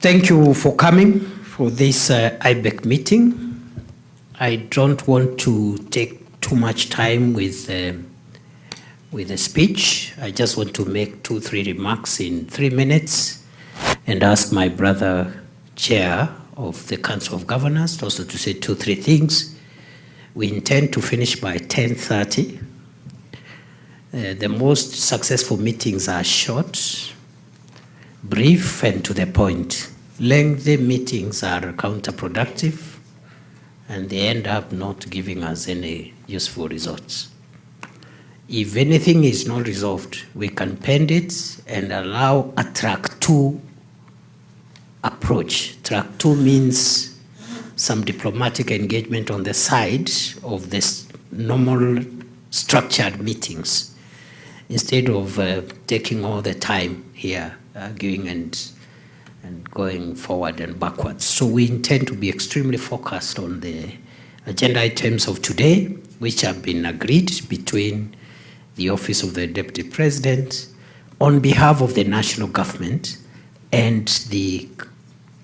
Thank you for coming for this IBEC meeting. I don't want to take too much time with the speech. I just want to make 2-3 remarks in 3 minutes and ask my brother chair of the Council of Governors also to say 2-3 things. We intend to finish by 10:30. The most successful meetings are short, brief, and to the point. Lengthy meetings are counterproductive, and they end up not giving us any useful results. If anything is not resolved, we can pend it and allow a track 2 approach. Track 2 means some diplomatic engagement on the side of this normal structured meetings, instead of taking all the time here, arguing and going forward and backwards. So we intend to be extremely focused on the agenda items of today, which have been agreed between the Office of the Deputy President on behalf of the national government and the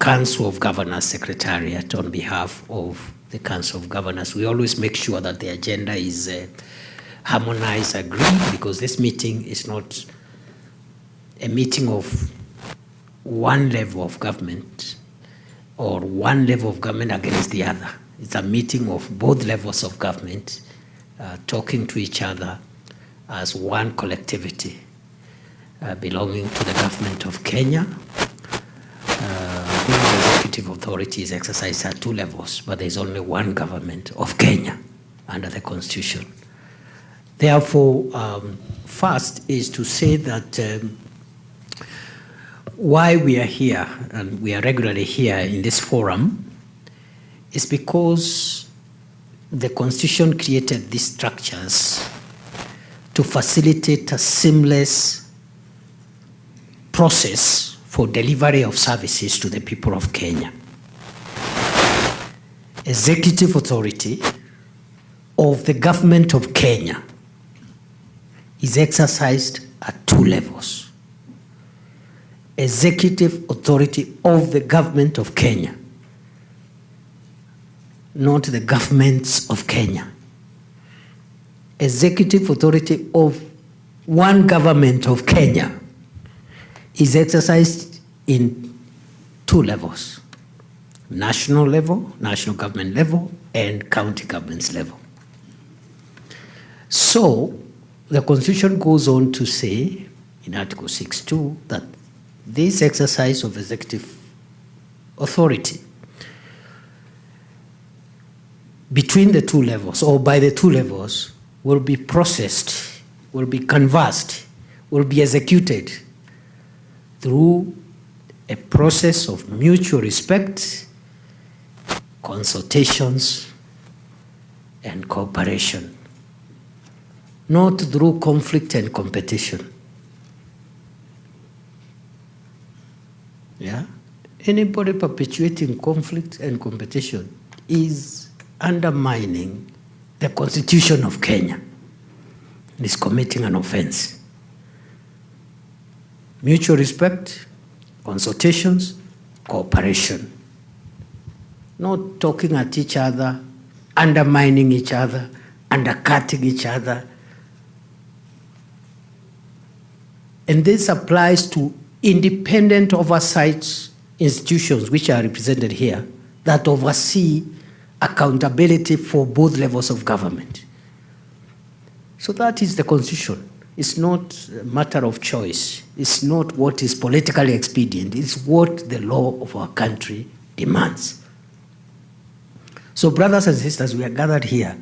Council of Governors Secretariat on behalf of the Council of Governors. We always make sure that the agenda is harmonized, agreed, because this meeting is not a meeting of one level of government or one level of government against the other. It's a meeting of both levels of government talking to each other as one collectivity belonging to the government of Kenya. The executive authority is exercised at 2 levels, but there's only one government of Kenya under the Constitution. Therefore, first is to say that why we are here, and we are regularly here in this forum, is because the Constitution created these structures to facilitate a seamless process for delivery of services to the people of Kenya. Executive authority of the government of Kenya is exercised at 2 levels. Executive authority of the government of Kenya, not the governments of Kenya. Executive authority of one government of Kenya is exercised in 2 levels: national level, national government level, and county governments level. So the Constitution goes on to say in Article 6(2) that this exercise of executive authority between the 2 levels or by the 2 levels will be processed, will be canvassed, will be executed through a process of mutual respect, consultations, and cooperation, not through conflict and competition. Yeah? Anybody perpetuating conflict and competition is undermining the Constitution of Kenya and is committing an offense. Mutual respect, consultations, cooperation. Not talking at each other, undermining each other, undercutting each other. And this applies to independent oversight institutions which are represented here that oversee accountability for both levels of government. So that is the Constitution. It's not a matter of choice. It's not what is politically expedient. It's what the law of our country demands. So brothers and sisters, we are gathered here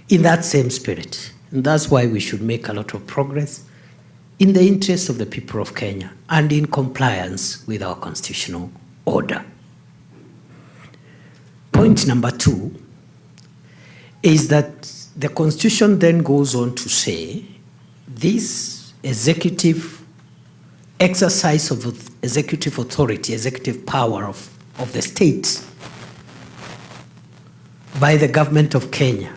in that same spirit. And that's why we should make a lot of progress in the interest of the people of Kenya and in compliance with our constitutional order. Point number 2 is that the Constitution then goes on to say this executive exercise of executive authority, executive power of the state by the government of Kenya,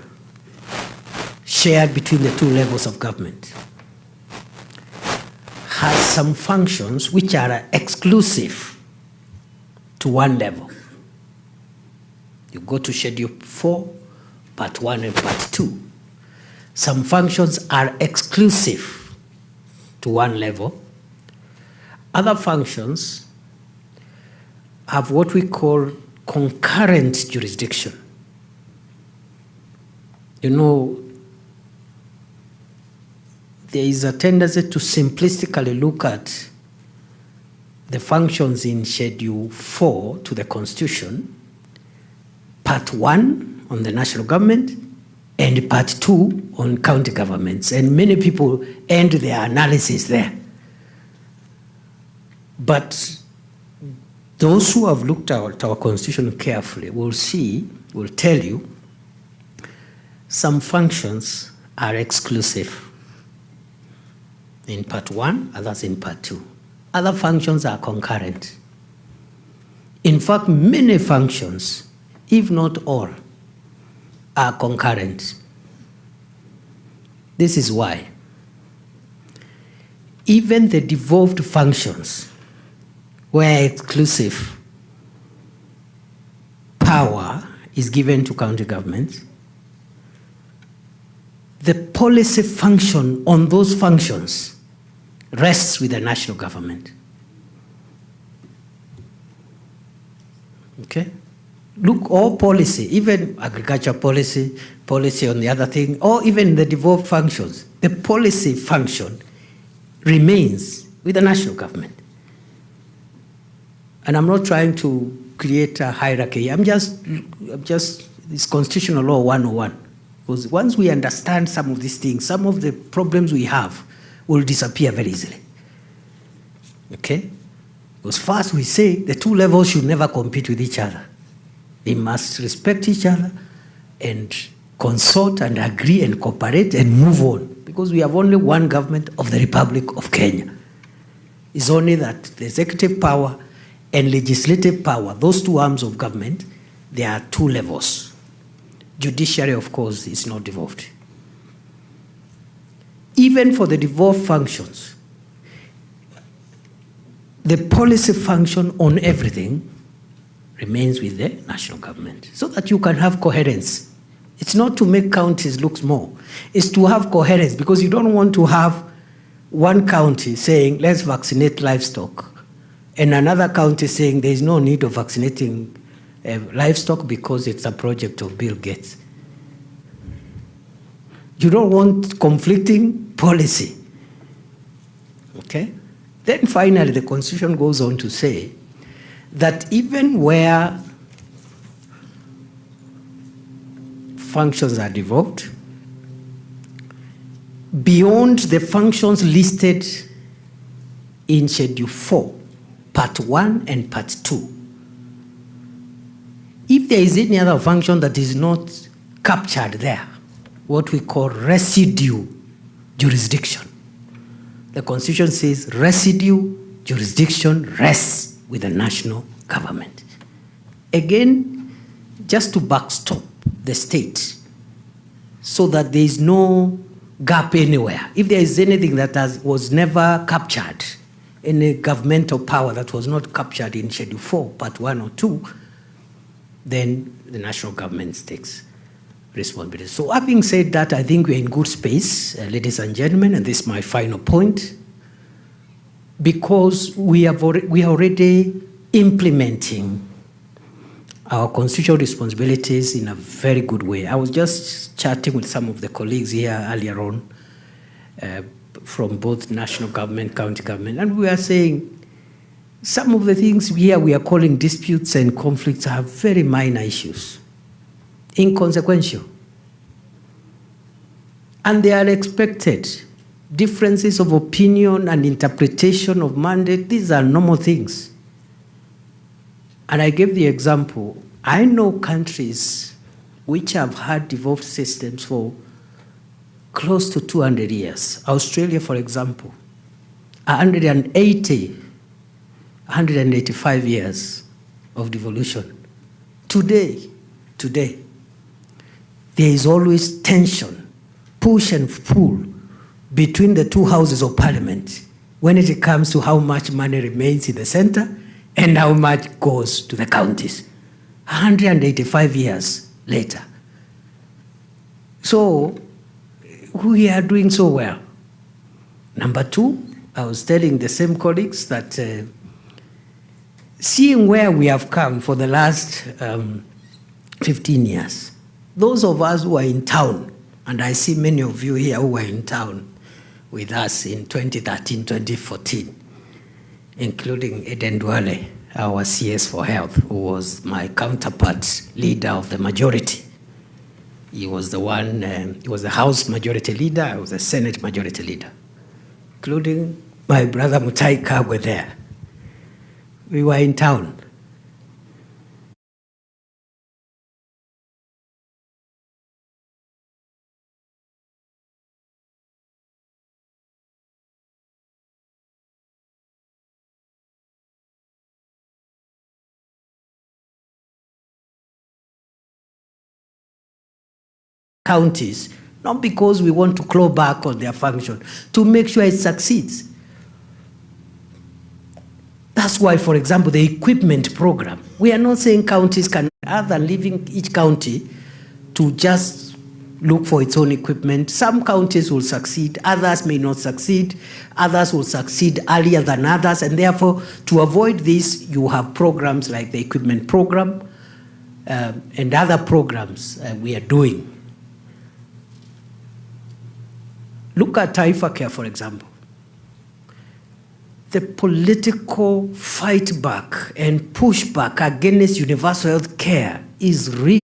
shared between the 2 levels of government, has some functions which are exclusive to one level. You go to Schedule 4, Part 1 and Part 2. Some functions are exclusive to one level. Other functions have what we call concurrent jurisdiction. You know, there is a tendency to simplistically look at the functions in Schedule 4 to the Constitution, Part 1 on the national government, and Part 2 on county governments. And many people end their analysis there. But those who have looked at our Constitution carefully will tell you, some functions are exclusive in Part 1, others in Part 2. Other functions are concurrent. In fact, many functions, if not all, are concurrent. This is why. Even the devolved functions, where exclusive power is given to county governments, the policy function on those functions rests with the national government. Okay? Look, all policy, even agriculture policy, policy on the other thing, or even the devolved functions, the policy function remains with the national government. And I'm not trying to create a hierarchy. I'm just, it's constitutional law 101. Because once we understand some of these things, some of the problems we have will disappear very easily. Okay? Because first we say the two levels should never compete with each other. They must respect each other and consult and agree and cooperate and move on. Because we have only one government of the Republic of Kenya. It's only that the executive power and legislative power, those two arms of government, there are two levels. Judiciary, of course, is not devolved. Even for the devolved functions, the policy function on everything remains with the national government, so that you can have coherence. It's not to make counties look small. It's to have coherence, because you don't want to have one county saying, let's vaccinate livestock, and another county saying there is no need of vaccinating livestock because it's a project of Bill Gates. You don't want conflicting policy. Okay? Then finally, the Constitution goes on to say that even where functions are devolved, beyond the functions listed in Schedule 4, Part 1 and Part 2, if there is any other function that is not captured there, what we call residue jurisdiction. The Constitution says residue jurisdiction rests with the national government. Again, just to backstop the state so that there is no gap anywhere. If there is anything that was never captured, any governmental power that was not captured in Schedule 4, Part 1 or 2, then the national government takes responsibility. So having said that, I think we're in good space, ladies and gentlemen, and this is my final point, because we are already implementing our constitutional responsibilities in a very good way. I was just chatting with some of the colleagues here earlier on from both national government, county government, and we are saying some of the things here we are calling disputes and conflicts are very minor issues, inconsequential. And they are expected. Differences of opinion and interpretation of mandate, these are normal things. And I gave the example, I know countries which have had devolved systems for close to 200 years. Australia, for example, 185 years of devolution. Today, there is always tension, push and pull between the two houses of parliament when it comes to how much money remains in the center and how much goes to the counties 185 years later. So we are doing so well. Number two, I was telling the same colleagues that seeing where we have come for the last 15 years, those of us who are in town, and I see many of you here who were in town with us in 2013, 2014, including Eden Dwale, our CS for Health, who was my counterpart leader of the majority. He was the one, he was the House Majority Leader, I was the Senate Majority Leader, including my brother Mutai Kagwe there. We were in town. Counties, not because we want to claw back on their function, to make sure it succeeds. That's why, for example, the equipment program, we are not saying counties can, other than leaving each county to just look for its own equipment. Some counties will succeed, others may not succeed, others will succeed earlier than others, and therefore, to avoid this, you have programs like the equipment program and other programs we are doing. Look at Taifa Care, for example. The political fight back and pushback against universal health care is really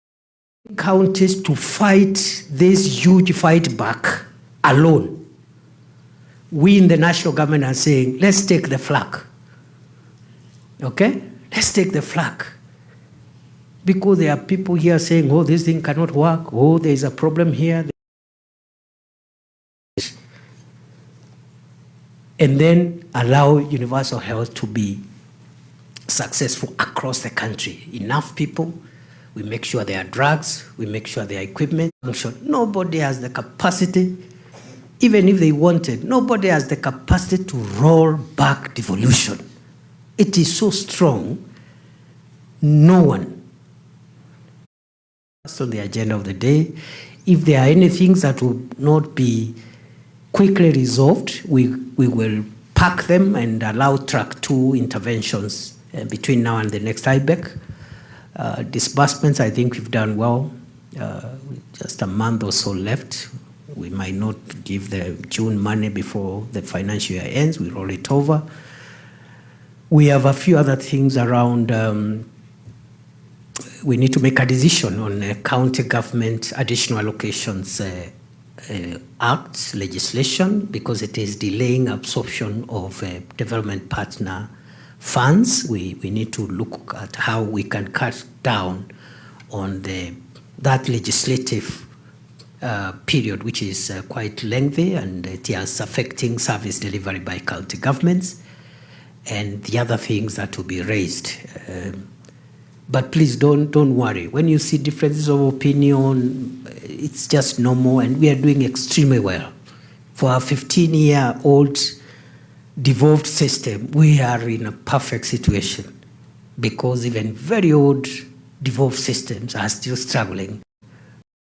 counties to fight this huge fight back alone. We in the national government are saying, let's take the flag. Okay? Let's take the flag. Because there are people here saying, oh, this thing cannot work. Oh, there's a problem here. And then allow universal health to be successful across the country. Enough people, we make sure there are drugs, we make sure there are equipment. Nobody has the capacity, even if they wanted, nobody has the capacity to roll back devolution. It is so strong, no one. That's on the agenda of the day. If there are any things that will not be quickly resolved, we will pack them and allow track 2 interventions between now and the next IBEC. Disbursements, I think we've done well. Just a month or so left. We might not give the June money before the financial year ends. We roll it over. We have a few other things around. We need to make a decision on county government additional allocations Act legislation, because it is delaying absorption of development partner funds. We need to look at how we can cut down on that legislative period, which is quite lengthy, and it is affecting service delivery by county governments, and the other things that will be raised. But please don't worry. When you see differences of opinion, it's just normal, and we are doing extremely well. For a 15-year-old devolved system, we are in a perfect situation, because even very old devolved systems are still struggling.